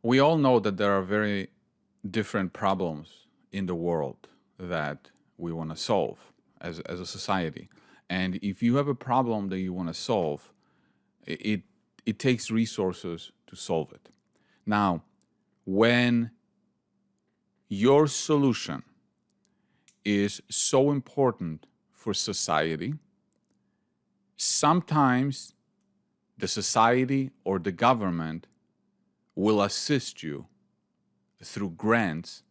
We all know that there are very different problems in the world that we want to solve as a society. And if you have a problem that you want to solve, it, it takes resources to solve it. Now, when your solution is so important for society, sometimes the society or the government will assist you through grants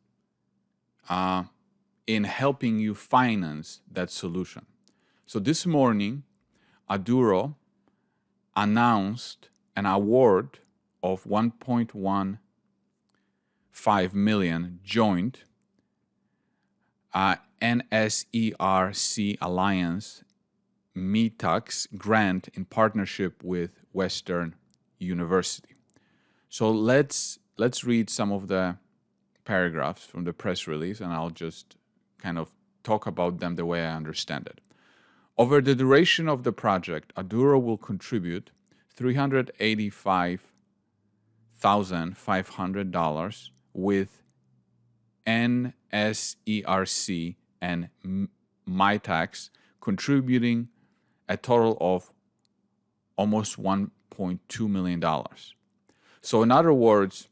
in helping you finance that solution. So this morning, Aduro announced an award of 1.15 million joint NSERC Alliance METAX grant in partnership with Western University. So let's read some of the paragraphs from the press release, and I'll just kind of talk about them the way I understand it. Over the duration of the project, Aduro will contribute $385,500 with NSERC and MITAX contributing a total of almost $1.2 million. So in other words,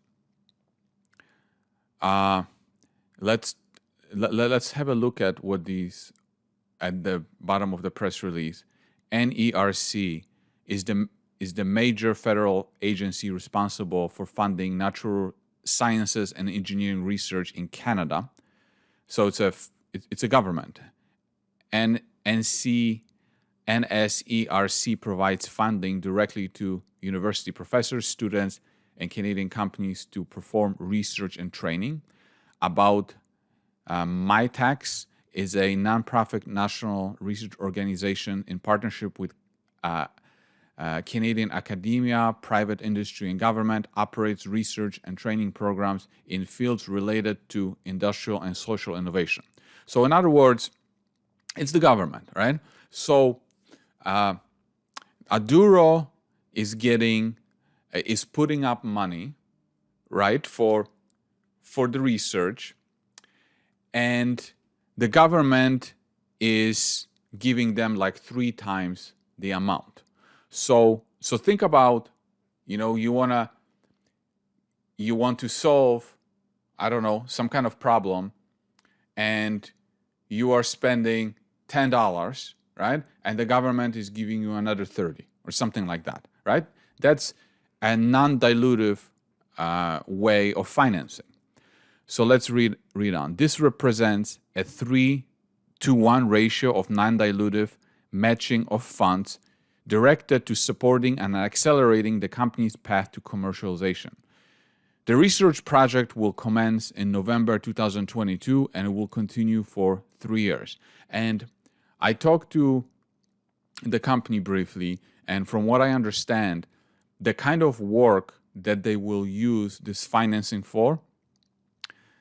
let's have a look at what these, at the bottom of the press release. NERC is the major federal agency responsible for funding natural sciences and engineering research in Canada. So it's a government. NSERC provides funding directly to university professors, students, and Canadian companies to perform research and training. About MITAX is a nonprofit national research organization in partnership with Canadian academia, private industry, and government, operates research and training programs in fields related to industrial and social innovation. So in other words, it's the government, right? So Aduro is putting up money, right, for the research, and the government is giving them like 3 times the amount. So think about, you want to solve, I don't know, some kind of problem, and you are spending $10, right? And the government is giving you another 30 or something like that, right? That's a non-dilutive way of financing. So let's read on. This represents a 3-to-1 ratio of non-dilutive matching of funds directed to supporting and accelerating the company's path to commercialization. The research project will commence in November 2022 and it will continue for 3 years. And I talked to the company briefly, and from what I understand, the kind of work that they will use this financing for,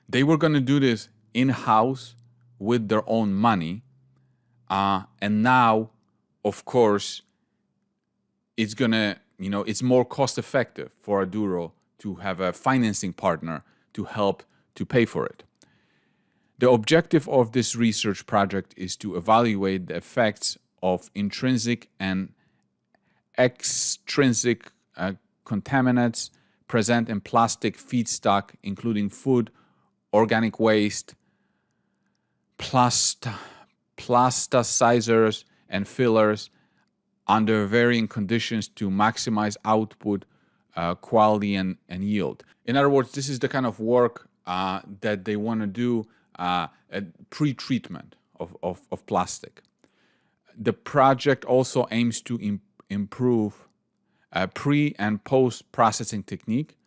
they were going to do this in-house with their own money. And now, of course, it's going to, it's more cost effective for Aduro to have a financing partner to help to pay for it. The objective of this research project is to evaluate the effects of intrinsic and extrinsic contaminants present in plastic feedstock, including food, organic waste, plasticizers, and fillers under varying conditions to maximize output, quality, and yield. In other words, this is the kind of work that they want to do at pre-treatment of plastic. The project also aims to improve pre- and post-processing technique.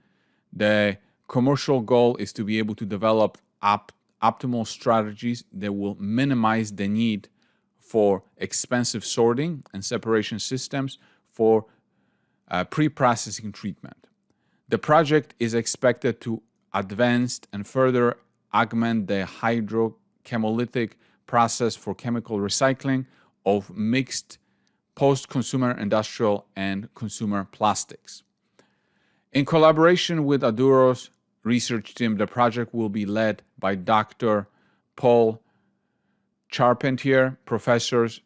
The commercial goal is to be able to develop optimal strategies that will minimize the need for expensive sorting and separation systems for pre-processing treatment. The project is expected to advance and further augment the hydrochemolytic process for chemical recycling of mixed post-consumer industrial and consumer plastics. In collaboration with Aduro's research team, the project will be led by Dr. Paul Charpentier, professors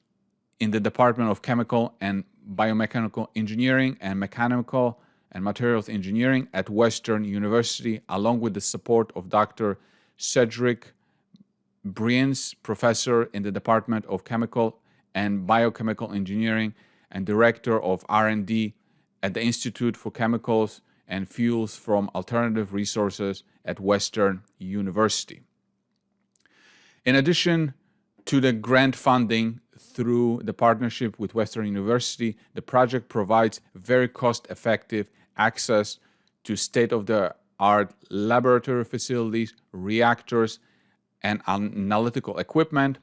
in the Department of Chemical and Biomechanical Engineering and Mechanical and Materials Engineering at Western University, along with the support of Dr. Cedric Briens, professor in the Department of Chemical and Biochemical Engineering and Director of R&D at the Institute for Chemicals and Fuels from Alternative Resources at Western University. In addition to the grant funding through the partnership with Western University, the project provides very cost-effective access to state-of-the-art laboratory facilities, reactors, and analytical equipment.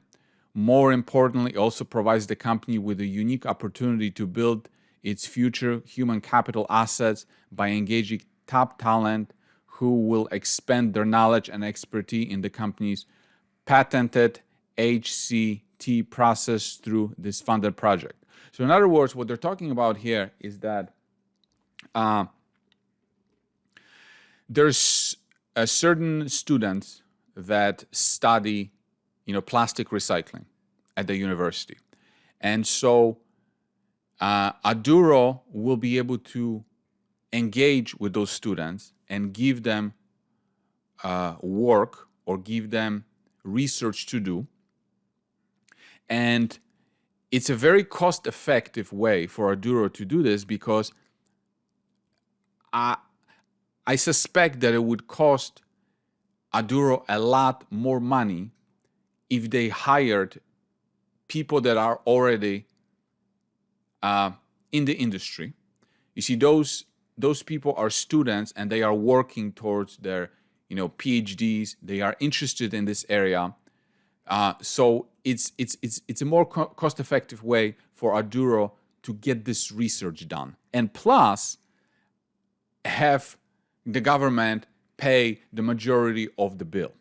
More importantly, it also provides the company with a unique opportunity to build its future human capital assets by engaging top talent who will expand their knowledge and expertise in the company's patented HCT process through this funded project. So in other words, what they're talking about here is that there's certain students that study, plastic recycling at the university. And so Aduro will be able to engage with those students and give them work or give them research to do. And it's a very cost-effective way for Aduro to do this, because I suspect that it would cost Aduro a lot more money if they hired people that are already in the industry. You see, those people are students and they are working towards their PhDs. They are interested in this area. So it's a more cost-effective way for Aduro to get this research done. And plus, have the government pay the majority of the bill.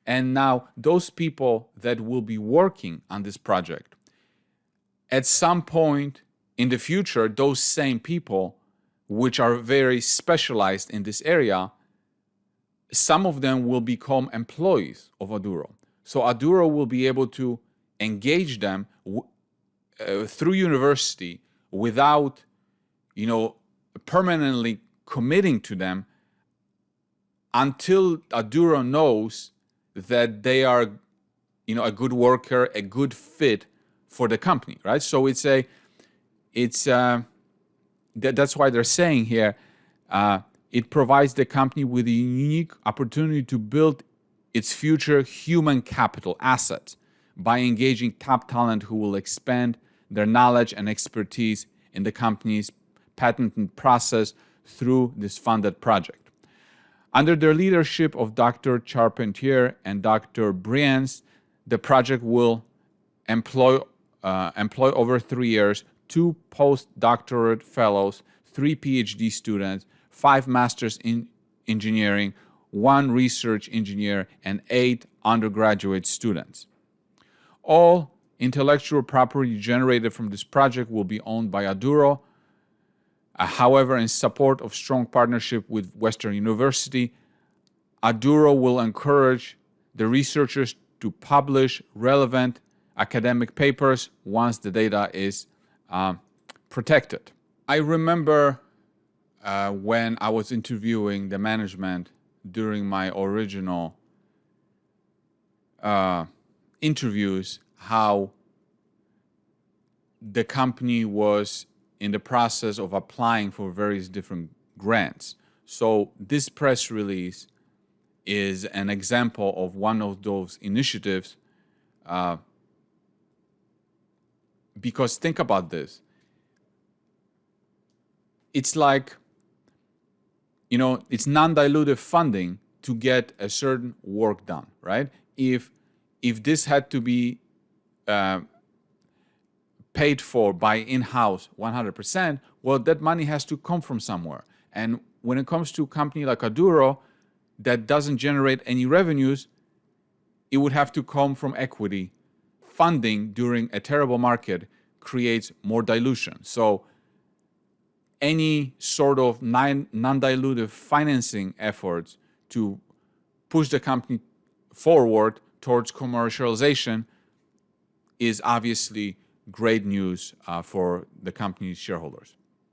And now those people that will be working on this project, at some point in the future, those same people, which are very specialized in this area, some of them will become employees of Aduro. So Aduro will be able to engage them through university without, permanently committing to them until Aduro knows that they are, a good worker, a good fit for the company, right? So that's why they're saying here, it provides the company with a unique opportunity to build its future human capital assets by engaging top talent who will expand their knowledge and expertise in the company's patented process through this funded project. Under the leadership of Dr. Charpentier and Dr. Briens, the project will employ over 3 years 2 postdoctorate fellows, 3 PhD students, 5 masters in engineering, 1 research engineer, and 8 undergraduate students. All intellectual property generated from this project will be owned by Aduro. However, in support of strong partnership with Western University, Aduro will encourage the researchers to publish relevant academic papers once the data is protected. I remember when I was interviewing the management during my original interviews, how the company was in the process of applying for various different grants. So this press release is an example of one of those initiatives, because think about this. It's like, it's non-dilutive funding to get a certain work done, right? If this had to be paid for by in-house 100%, well, that money has to come from somewhere. And when it comes to a company like Aduro that doesn't generate any revenues, it would have to come from equity. Funding during a terrible market creates more dilution. So any sort of non-dilutive financing efforts to push the company forward towards commercialization is obviously great news for the company's shareholders.